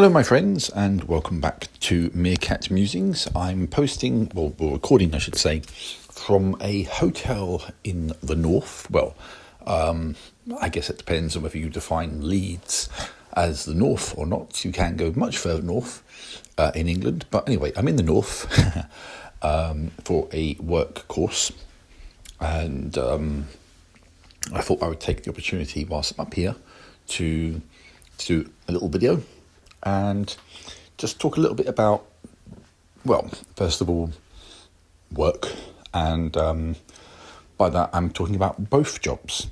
Hello my friends, and welcome back to Meerkat Musings. I'm posting, or recording I should say, from a hotel in the north. I guess it depends on whether you define Leeds as the north or not. You can go much further north in England, but anyway, I'm in the north for a work course, and I thought I would take the opportunity whilst I'm up here to do a little video and just talk a little bit about, well, first of all, work, and by that I'm talking about both jobs,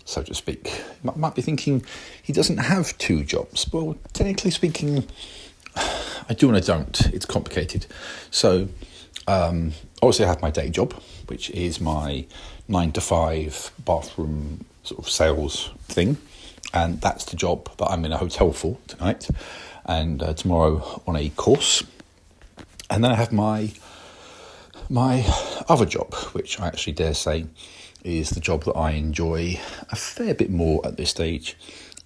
so to speak. You might be thinking, he doesn't have two jobs. Well, technically speaking, I do and I don't. It's complicated. So obviously I have my day job, which is my 9 to 5 bathroom sort of sales thing, and that's the job that I'm in a hotel for tonight and tomorrow on a course. And then I have my other job, which I actually dare say is the job that I enjoy a fair bit more at this stage,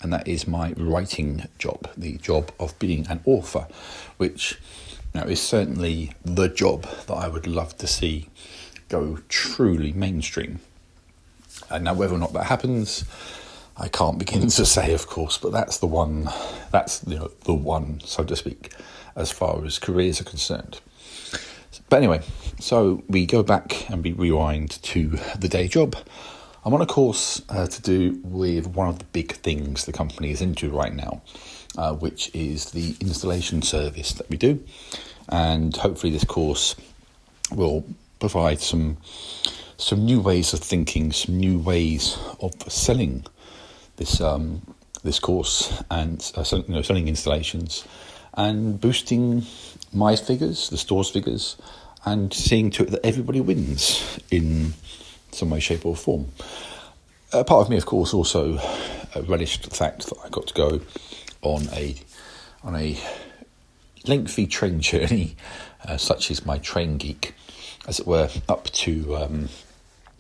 and that is my writing job, the job of being an author, which is certainly the job that I would love to see go truly mainstream. And now whether or not that happens, I can't begin to say, of course, but that's the one, the one, so to speak, as far as careers are concerned. But anyway, so we go back and we rewind to the day job. I'm on a course to do with one of the big things the company is into right now, which is the installation service that we do. And hopefully this course will provide some new ways of thinking, some new ways of selling this course, and selling installations and boosting my figures, the store's figures, and seeing to it that everybody wins in some way, shape or form. Part of me, of course, also relished the fact that I got to go on a lengthy train journey, such as my train geek, as it were, up to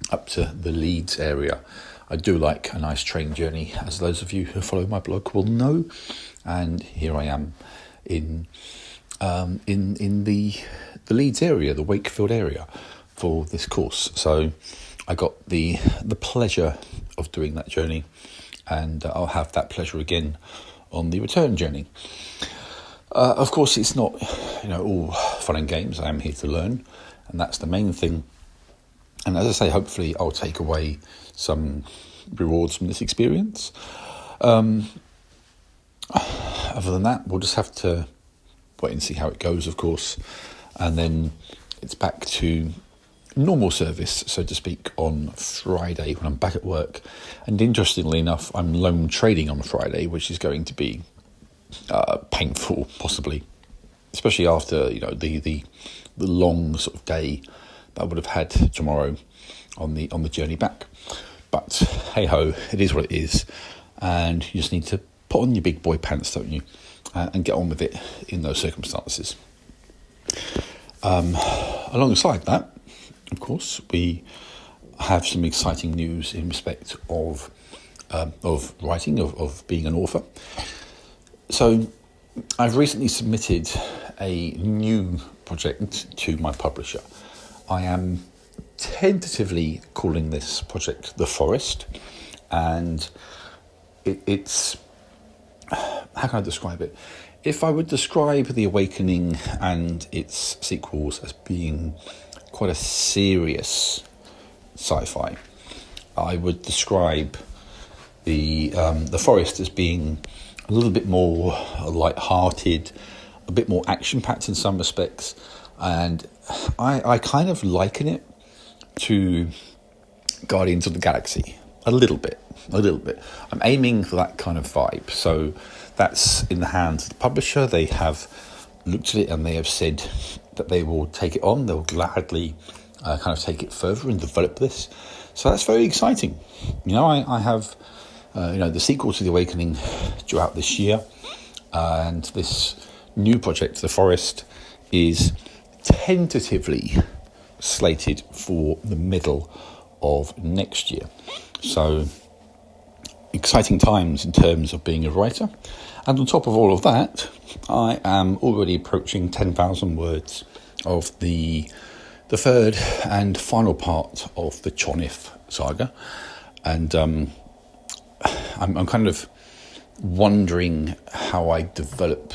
the Leeds area. I do like a nice train journey, as those of you who follow my blog will know. And here I am in the Leeds area, the Wakefield area, for this course. So I got the pleasure of doing that journey, and I'll have that pleasure again on the return journey. Of course, it's not all fun and games. I am here to learn, and that's the main thing. And as I say, hopefully I'll take away some rewards from this experience. Other than that, we'll just have to wait and see how it goes, of course. And then it's back to normal service, so to speak, on Friday when I'm back at work. And interestingly enough, I'm lone trading on Friday, which is going to be painful, possibly, especially after the long sort of day that I would have had tomorrow on the journey back. But hey ho, it is what it is, and you just need to put on your big boy pants, don't you, and get on with it in those circumstances. Alongside that, of course, we have some exciting news in respect of writing, of being an author. So I've recently submitted a new project to my publisher. I am tentatively calling this project The Forest, and it's, how can I describe it? If I would describe The Awakening and its sequels as being quite a serious sci-fi, I would describe the Forest as being a little bit more light-hearted, a bit more action-packed in some respects, and I kind of liken it to Guardians of the Galaxy a little bit. I'm aiming for that kind of vibe. So that's in the hands of the publisher. They have looked at it and they have said that they will take it on. They'll gladly kind of take it further and develop this. So that's very exciting. I have the sequel to The Awakening due out this year, and this new project, The Forest, is tentatively slated for the middle of next year. So, exciting times in terms of being a writer. And on top of all of that, I am already approaching 10,000 words of the third and final part of the Chonif saga. And I'm kind of wondering how I develop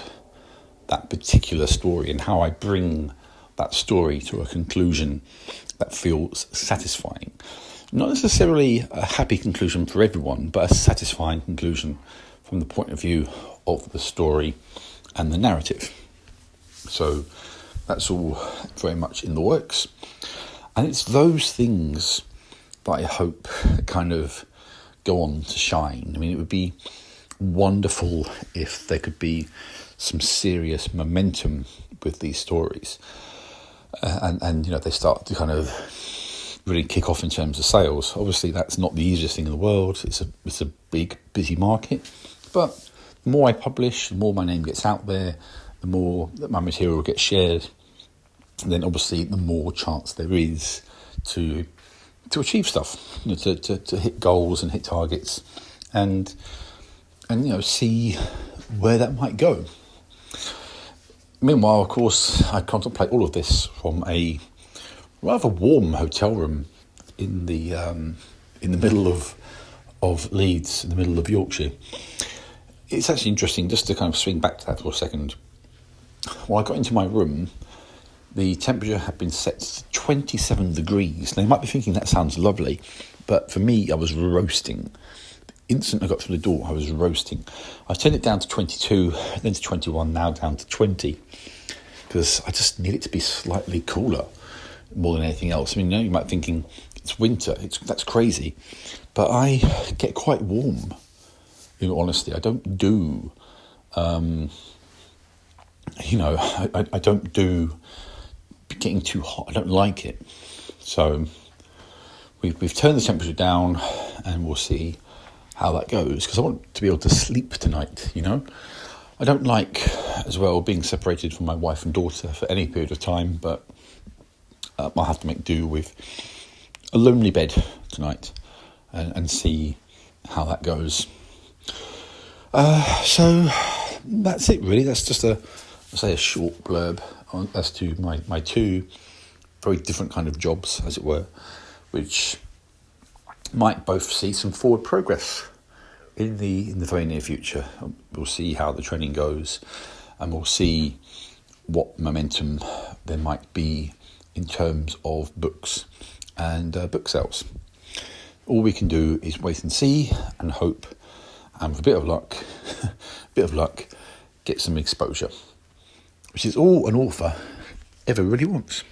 that particular story and how I bring that story to a conclusion that feels satisfying. Not necessarily a happy conclusion for everyone, but a satisfying conclusion from the point of view of the story and the narrative. So that's all very much in the works. And it's those things that I hope kind of go on to shine. I mean, it would be wonderful if there could be some serious momentum with these stories. And they start to kind of really kick off in terms of sales. Obviously, that's not the easiest thing in the world. It's a big, busy market. But the more I publish, the more my name gets out there, the more that my material gets shared, and then obviously the more chance there is to achieve stuff, to hit goals and hit targets, and see where that might go. Meanwhile, of course, I contemplate all of this from a rather warm hotel room in the middle of Leeds, in the middle of Yorkshire. It's actually interesting, just to kind of swing back to that for a second. When I got into my room, the temperature had been set to 27 degrees. Now, you might be thinking that sounds lovely, but for me, I was roasting. The instant I got through the door, I was roasting. I turned it down to 22, then to 21, now down to 20, because I just need it to be slightly cooler more than anything else. I mean, you might be thinking it's winter, that's crazy, but I get quite warm, in all honesty. I don't do, I don't do getting too hot. I don't like it. So we've turned the temperature down, and we'll see how that goes, because I want to be able to sleep tonight, I don't like, as well, being separated from my wife and daughter for any period of time, but I'll have to make do with a lonely bed tonight and see how that goes. So that's it, really. That's just a short blurb as to my two very different kind of jobs, as it were, which might both see some forward progress in the very near future. We'll see how the training goes, and we'll see what momentum there might be in terms of books and book sales. All we can do is wait and see and hope, and with a bit of luck, get some exposure, which is all an author ever really wants.